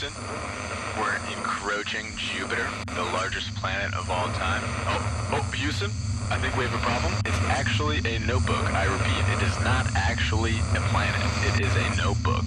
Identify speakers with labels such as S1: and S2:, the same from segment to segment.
S1: Houston, we're encroaching Jupiter, the largest planet of all time. Houston, I think we have a problem. It's actually a notebook. I repeat, it is not actually a planet. It is a notebook.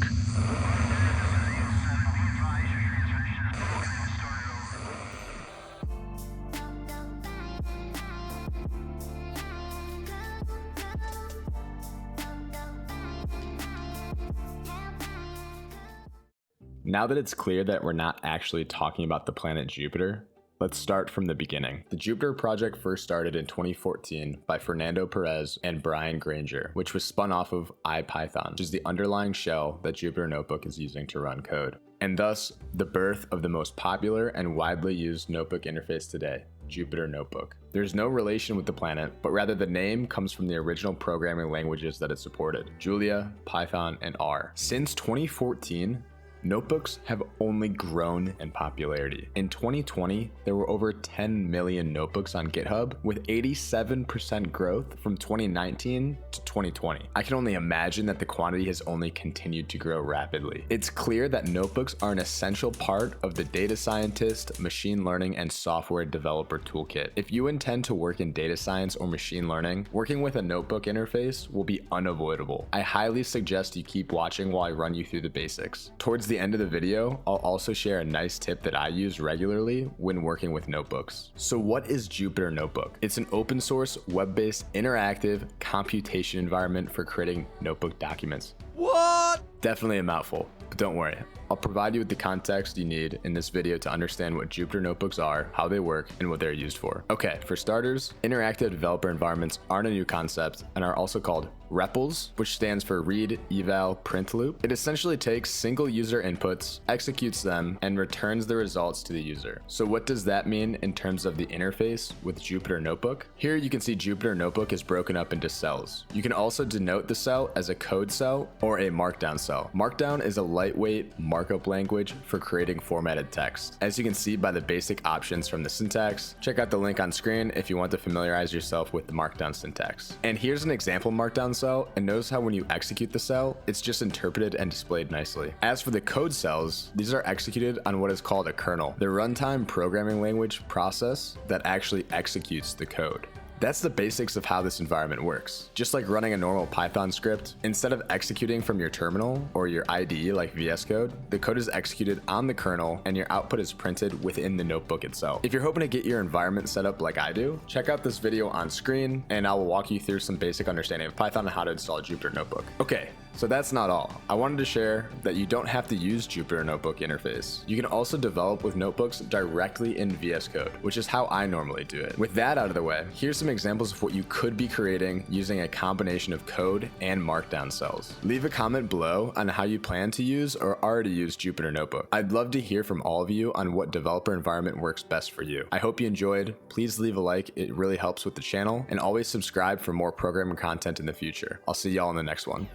S2: Now that it's clear that we're not actually talking about the planet Jupiter, let's start from the beginning. The Jupyter project first started in 2014 by Fernando Perez and Brian Granger, which was spun off of IPython, which is the underlying shell that Jupyter Notebook is using to run code, and thus the birth of the most popular and widely used notebook interface today, Jupyter Notebook. There's no relation with the planet, but rather the name comes from the original programming languages that it supported, Julia, Python, and R. Since 2014, notebooks have only grown in popularity. In 2020, there were over 10 million notebooks on GitHub, with 87% growth from 2019 to 2020. I can only imagine that the quantity has only continued to grow rapidly. It's clear that notebooks are an essential part of the data scientist, machine learning, and software developer toolkit. If you intend to work in data science or machine learning, working with a notebook interface will be unavoidable. I highly suggest you keep watching while I run you through the basics. Towards the end of the video, I'll also share a nice tip that I use regularly when working with notebooks. So what is Jupyter Notebook? It's an open source, web-based, interactive computation environment for creating notebook documents.
S3: What?
S2: Definitely a mouthful, but don't worry. I'll provide you with the context you need in this video to understand what Jupyter Notebooks are, how they work, and what they're used for. Okay, for starters, interactive developer environments aren't a new concept and are also called REPLs, which stands for read, eval, print loop. It essentially takes single user inputs, executes them, and returns the results to the user. So what does that mean in terms of the interface with Jupyter Notebook? Here you can see Jupyter Notebook is broken up into cells. You can also denote the cell as a code cell or a markdown cell. Markdown is a lightweight markup language for creating formatted text. As you can see by the basic options from the syntax, check out the link on screen if you want to familiarize yourself with the markdown syntax. And here's an example markdown cell, and notice how when you execute the cell, it's just interpreted and displayed nicely. As for the code cells, these are executed on what is called a kernel, the runtime programming language process that actually executes the code. That's the basics of how this environment works. Just like running a normal Python script, instead of executing from your terminal or your IDE like VS Code, the code is executed on the kernel and your output is printed within the notebook itself. If you're hoping to get your environment set up like I do, check out this video on screen and I will walk you through some basic understanding of Python and how to install Jupyter Notebook. Okay, so that's not all. I wanted to share that you don't have to use Jupyter Notebook interface. You can also develop with notebooks directly in VS Code, which is how I normally do it. With that out of the way, here's some examples of what you could be creating using a combination of code and markdown cells. Leave a comment below on how you plan to use or already use Jupyter Notebook. I'd love to hear from all of you on what developer environment works best for you. I hope you enjoyed. Please leave a like, it really helps with the channel, and always subscribe for more programming content in the future. I'll see y'all in the next one.